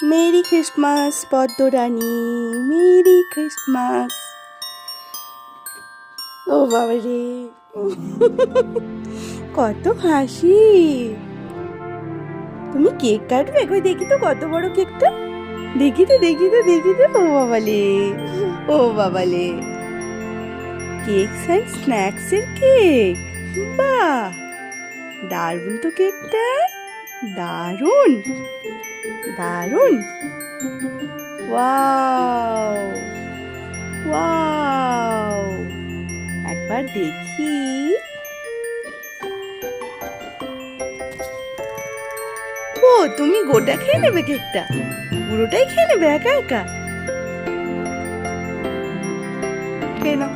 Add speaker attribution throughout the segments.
Speaker 1: Mary Christmas Padmarani, merry Christmas. ও বাবা রে, কত হাসি। তুমি কেক কাটবে? কই দেখি তো কত বড় কেকটা, দেখি তো দেখি তো দেখি তো। ও বাবালে, ও বাবালে, কেকস অ্যান্ড স্ন্যাক্স এর কেক। বাহ, দারুণ তো কেকটা, দারুণ দারুণ। ওয়াও ওয়াও, একবার দেখি। ও, তুমি গোটা খেয়ে নেবে কেকটা? পুরোটাই খেয়ে নেবে একা একা? খেয়ে নাও,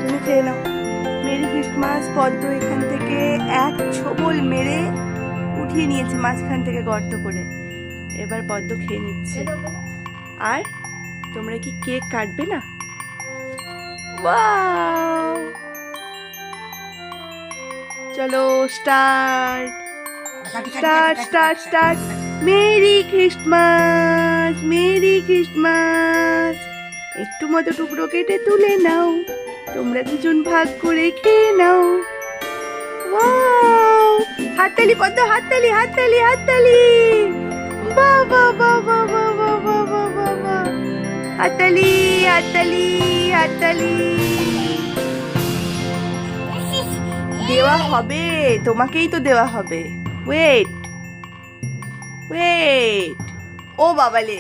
Speaker 1: তুমি খেয়ে নাও। Merry Christmas. পদ্ম এখান থেকে এক ছোবল মেরে উঠিয়ে নিয়েছে মাঝখান থেকে গর্ত করে। এবার পদ্ম খেয়ে নিচ্ছে। আর তোমরা কি কেক কাটবে না? ওয়াও, চলো start start start start. Merry Christmas, merry Christmas. একটু মতো টুকরো কেটে তুলে নাও, তোমরা দুজন ভাগ করে খেয়ে নাও। ওয়াও, হাততালি পদ্ম, হাততালি হাততালি হাততালি। বাহ বাহ বাহ বাহ বাহ বাহ বাহ বাহ বাহ বাহ। হাততালি হাততালি হাততালি। দেওয়া হবে, তোমাকেই তো দেওয়া হবে। Wait wait. ও বাবালে।